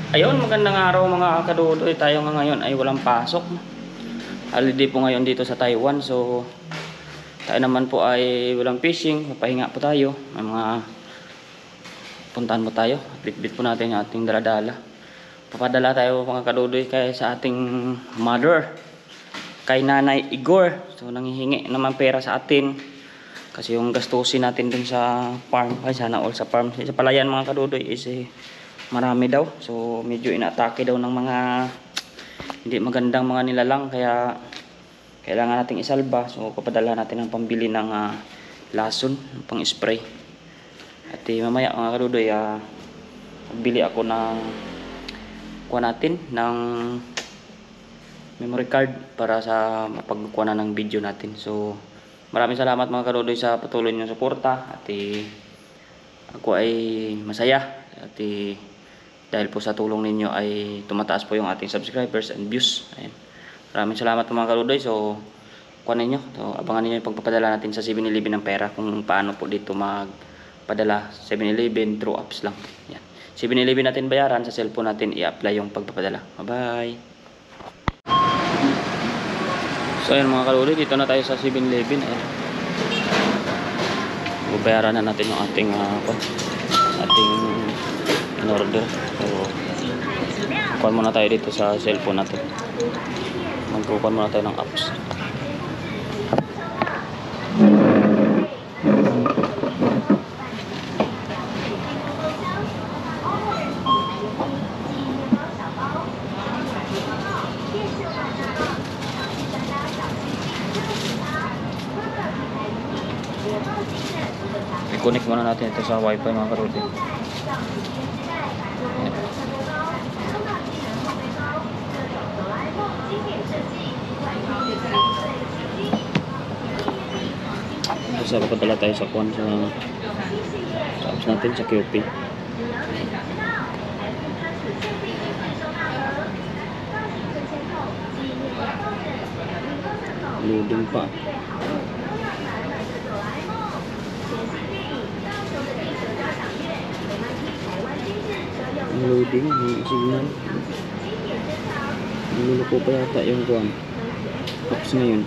Ayun, magandang araw mga kadudoy. Tayo nga ngayon ay walang pasok. Holiday po ngayon dito sa Taiwan. So, tayo naman po ay walang fishing. Papahinga po tayo. May mga puntahan mo tayo. Bitbit po natin yung ating daladala. Papadala tayo mga kadudoy kay sa ating mother. Kay Nanay Igor. So, nanghihingi naman pera sa atin. Kasi yung gastusin natin dun sa farm. Ay, sana all sa farm. Sa palayan mga kadudoy is marami daw. So medyo inaatake daw ng mga hindi magandang mga nilalang. Kaya kailangan nating isalba. So papadala natin ang pambili ng lason, pang spray. At mamaya mga kadudoy, magbili ako ng kuha natin ng memory card para sa mapagkuha na ng video natin. So maraming salamat mga kadudoy sa patuloy niyong suporta. At ako ay masaya. At dahil po sa tulong ninyo ay tumataas po yung ating subscribers and views. Ayan. Maraming salamat po mga kaludoy. So, kuha ninyo. So, abangan ninyo yung pagpapadala natin sa 7-Eleven ng pera. Kung paano po dito magpadala. 7-Eleven, through apps lang. Ayan. 7-Eleven natin bayaran. Sa cellphone natin i-apply yung pagpapadala. Bye-bye. So, ayan mga kaludoy. Dito na tayo sa 7-Eleven. Babayaran na natin yung ating in order. So kuha muna tayo dito sa cellphone natin. Magkukuha muna tayo ng apps. I-connect muna natin ito sa wifi mga karuti. Basta papadala tayo sa phone sa apps natin sa QP. Loading pa. Loading yung signal. Niluluko pa yata yung kuwan apps ngayon.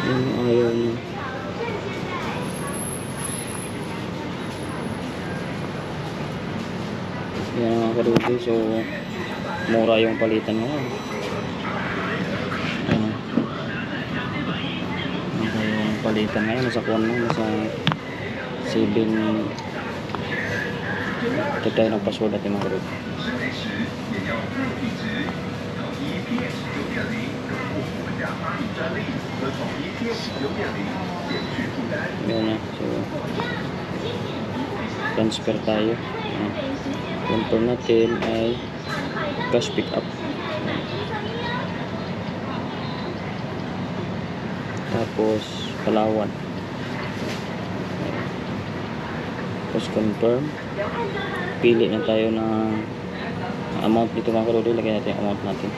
Yung ayaw niya. Yan mga karuti. So mura yung palitan ngayon. Mura yung palitan ngayon. Nasa kuwan mo. Nasa 7. Ito tayo ng password natin mga karuti. Yan na. So transfer tayo. Confirm natin ay cash pick up. Tapos Palawan. Tapos confirm. Pili na tayo ng amount dito mga karudoy. Lagyan natin yung amount natin.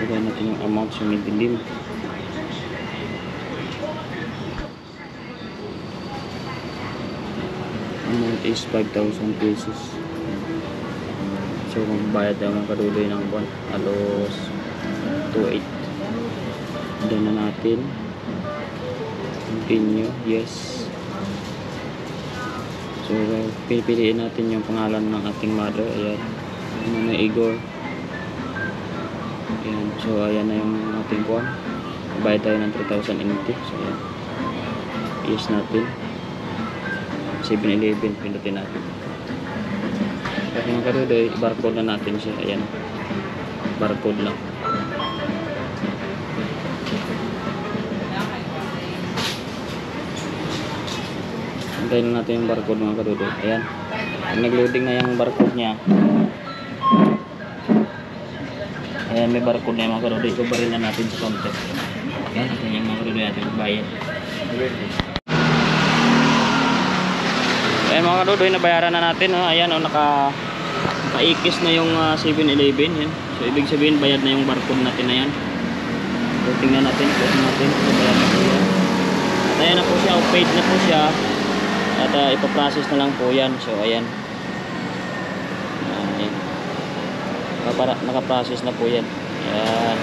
Lagyan natin yung amount sa midilim. Amount is 5,000 pesos. So magbayad tayo mga kaduloy ng buwan. Halos 2.8. Doon na natin. Continue. Yes. So pipiliin natin yung pangalan ng ating mother. Ayan. Nanay Igor. Ayan. So ayan na yung ating buwan. Bayad tayo ng 3,080. So ayan. Yes natin. 7-Eleven. Pindutin natin. Kasi mga karudoy, barcode na natin siya. Ayan. Barcode lang. Hintayin na natin yung barcode mga karudoy. Ayan. Pag nag-loading na yung barcode niya. Ayan, may barcode na yung mga karudoy. Ibabaril na natin sa counter. Ayan, ayan yung mga karudoy natin magbayad. Ayan mga kadudoy, nabayaran na natin. Ayan, naka paikis na yung 7-Eleven. Yan. So ibig sabihin bayad na yung barcode natin na yan. So tingnan natin, close natin. So bayad na po yan. At ayan na po siya, paid na po siya. At ipaprocess na lang po yan. So ayan. Ayan. Nakaprocess na po yan. Ayan.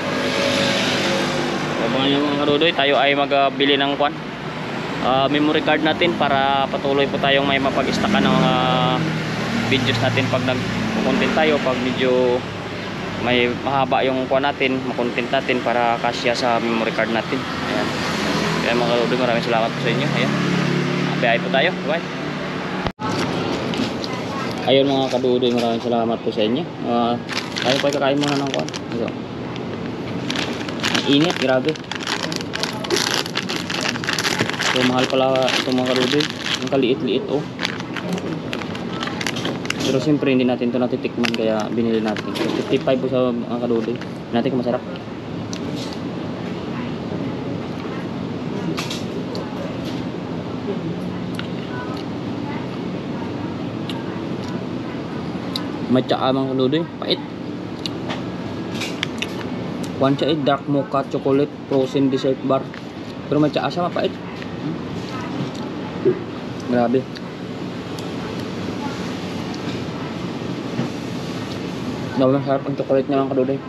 Abangan nyo mga kadudoy, tayo ay magbili ng memory card natin para patuloy po tayong may mapag-stackan ng mga videos natin pag nag-content tayo, pag medyo may mahaba yung natin, makontent natin para kasya sa memory card natin. Ayan. Kaya mga kadudoy, maraming salamat po sa inyo. Ayan. Biyay po tayo. Bye. Ayun mga kadudoy, maraming salamat po sa inyo. Tayo po ay kakain muna ng Ito. Init, grabe. So mahal pala ito mga kadudoy. Ang kaliit-liit oh. Pero siyempre hindi natin ito natitikman kaya binili natin. So 55 po sa mga kadudoy. Natin kung masarap. May tsaa mga kadudoy. Pait. Siya ay dark mocha chocolate frozen dessert bar. Pero may tsaa siya, mapait. Grabe. Sobrang sarap ang chocolate niya mga kadudoy.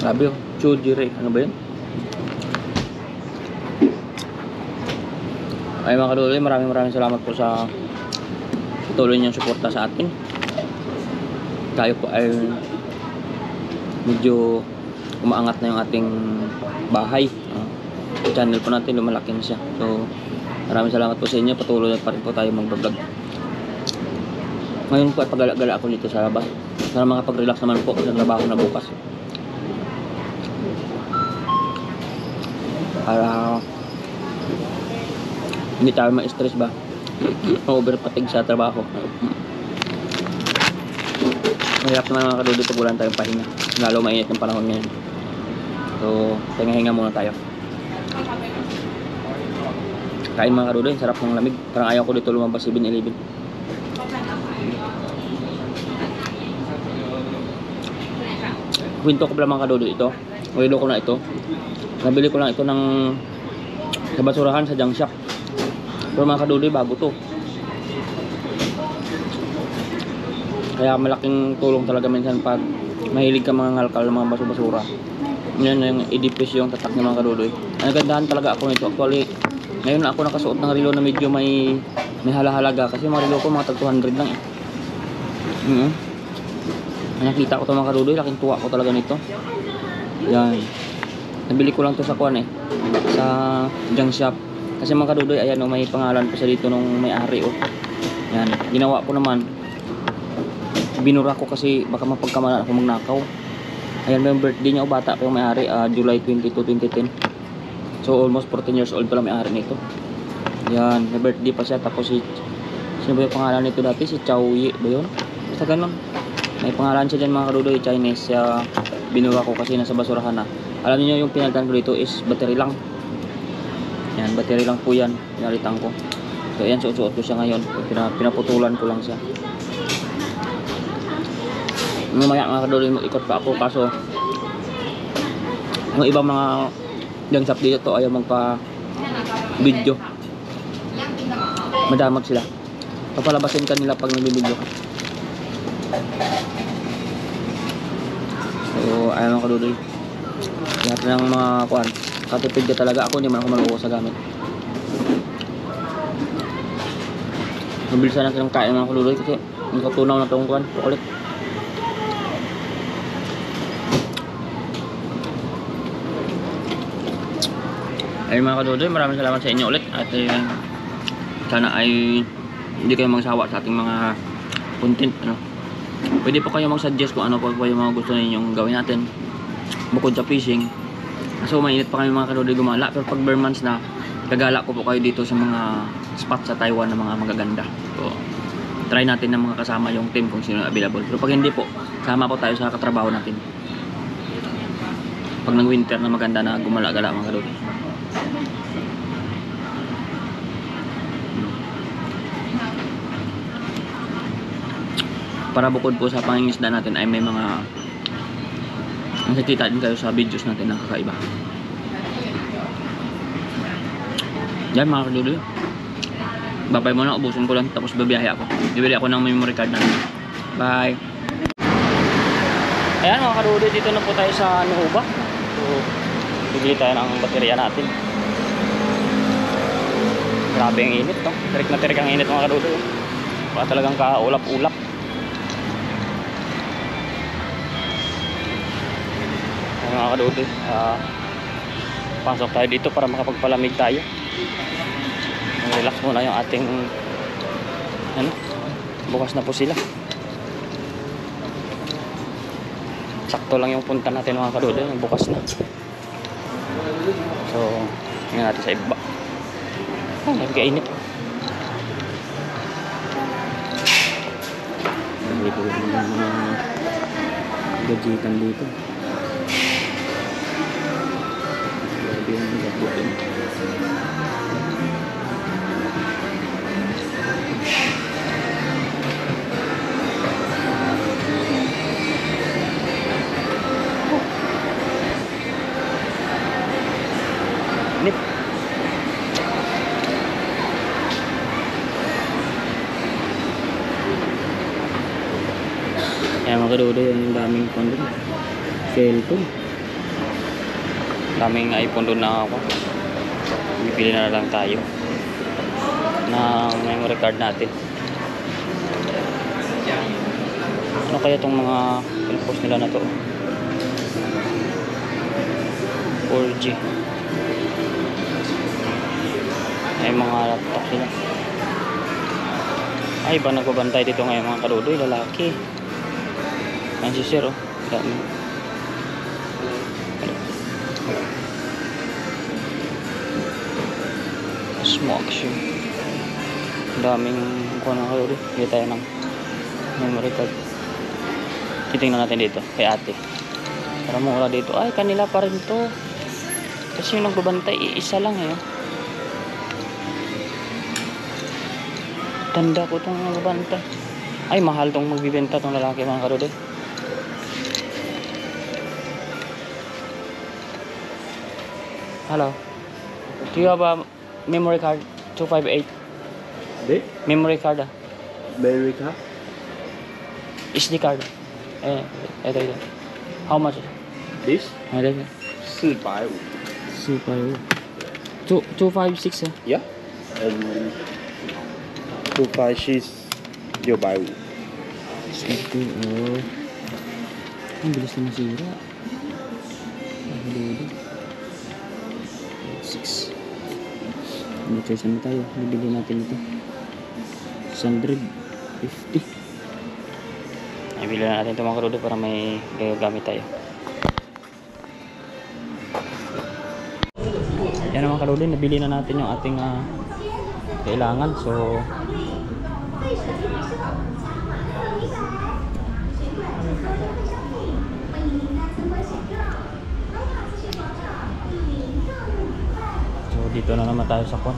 Grabe oh. Chujire. Ano ba yun? Ay mga kadudoy, maraming salamat po sa patuloy niyong suporta sa atin. Tayo po ay medyo umaangat na yung ating bahay. Channel po natin lumalaki na siya. So maraming salamat po sa inyo. Patuloy pa rin po tayo mag-vlog. Ngayon po ay pagala-gala ako dito sa labas para makapag-relax naman po sa trabaho na bukas. Para hindi tayo ma-stress ba? Overpatig sa trabaho. Mahirap naman mga kadudoy pag wala tayong pahinga. Lalo mainit ng panahon ngayon. So, hinga-hinga muna tayo. Kain mga kadudoy, sarap ng lamig. Parang ayaw ko dito lumabas 7-Eleven. Kwento ko pala mga kadudoy ito. Wilo ko na ito. Nabili ko lang ito sa basurahan sa junk shop. Pero mga kadudoy, bago to. Kaya malaking tulong talaga minsan pag mahilig ka mga ngalkal ng mga basura. Yan yung idipis yung tatak ng mga kadudoy. Nagandahan talaga ako nito. Actually, ngayon na ako nakasuot ng relo na medyo may halahalaga. Kasi mga relo ko mga tag 200 lang eh. Nakita ko ito mga kadudoy, laking tuwa ko talaga nito. Yan. Nabili ko lang to sa sa junk shop. Kasi mga kadudoy, ayan o, may pangalan po sa dito nung may-ari o. Yan, ginawa ko naman. Binura ko kasi baka mapagkamalan ako magnakaw. Ayan, may birthday niya o, bata pa yung may-ari, July 22, 2010. So almost 14 years old pala may-ari nito. Yan, may birthday pa siya. Tapos sino ba yung pangalan nito dati? Si Chow Yi ba yun? Basta ganun. May pangalan siya dyan mga kadudoy, Chinese. Binura ko kasi nasa basurahan na. Alam niyo yung pinagdan ko dito is battery lang. Yan, battery lang po yan. Pinalitan ko. So ayan, suot-suot ko siya ngayon. Pinaputulan ko lang siya. Mamaya mga kadudoy, mag-ikot pa ako. Kaso yung ibang mga junk shop dito ayaw magpa-video. Madamag sila. Papalabasin ka nila pag nagbibideo ka. So ayaw mga kadudoy. Lahat ng mga katipid ka talaga ako, hindi man ako maluko sa gamit. Mabilisan natin ang kain mga kadudoy kasi nakatunaw na itong ulit. Ay mga kadudoy, maraming salamat sa inyo ulit. At sana ay hindi kayo magsawa sa ating mga content. Pwede po kayo mag-suggest kung ano po yung mga gusto ninyong gawin natin bukod sa fishing. So mainit pa kami mga kadudoy gumala. Pero pag bare months na, gagala ko po kayo dito sa mga spot sa Taiwan na mga magaganda. So try natin na mga kasama yung team kung sino available. Pero pag hindi po, sama po tayo sa katrabaho natin. Pag nag winter na maganda na gumala-gala mga kadudoy. para bukod po sa pangingisda natin ay may mga nakikita din kayo sa videos natin na kakaiba. Yan mga kadudoy. Babay muna, ubusin ko lang tapos babiyahe ako. Bibili ako ng memory card natin. Bye. Ayan mga kadudoy, dito na po tayo sa Nuuba. So, bibili tayo ng baterya natin. Grabe ang init, no? Tirik na tirik ang init mga kadudoy. Baka talagang kaulap-ulap. Ayan mga kadudoy, pasok tayo dito para makapagpalamig tayo. Relax muna yung ating ano, bukas na po sila. Sakto lang yung punta natin mga kadudoy, bukas na. So, tingnan natin sa iba. Oh, nagkainit. Dito yung mga gajitan dito. Grabe yung gajitan. Nip. Ayan mga kadudoy, yung daming phone doon. Cellphone. Daming iPhone doon na ako. Bibili na lang tayo ng memory card natin. Ano kaya itong mga post nila na to? 4G. Ay mga laptop sila. Ay ba nagbabantay dito ngayon mga kadudoy, lalaki. Ayan si sir, oh. Dami. Smoke shoe. Daming kuha ng kadudoy. Hindi tayo ng memory card. Titingnan natin dito kay ate. Para mura dito. Ay kanila pa rin to. Kasi yung nagbabantay isa lang eh. Tanda ko itong nagbabantay. Ay mahal tong magbibenta tong lalaki mga kadudoy. Hello. Do you have a memory card 258? Di? Memory card Memory card? SD card. Ito. How much? This? Ito. 450. 256 Yeah. And 256 650. Ito, oh. Ang bilis na masira. Ano choice naman tayo? Bibili natin ito. 150. Ay, bili na natin ito mga kadudoy para may gagamit tayo. Yan mga kadudoy, nabili na natin yung ating kailangan. So dito na naman tayo sa kon.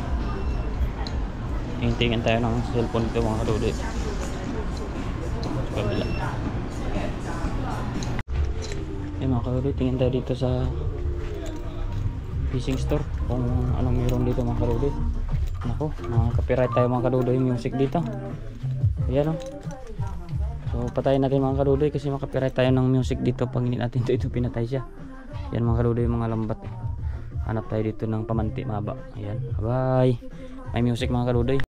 Tingin tayo ng cellphone dito mga kadudoy. Kabila. Mga kadudoy, tingin tayo dito sa fishing store kung anong meron dito mga kadudoy. Nako, copyright tayo mga kadudoy yung music dito. Ayan o. So patayin natin mga kadudoy kasi makapiright tayo ng music dito. Pag hindi natin ito pinatay siya. Yan mga kadudoy, mga lambat. Hanap tayo dito ng pamanti maba. Ayan, bye. May music mga kadudoy.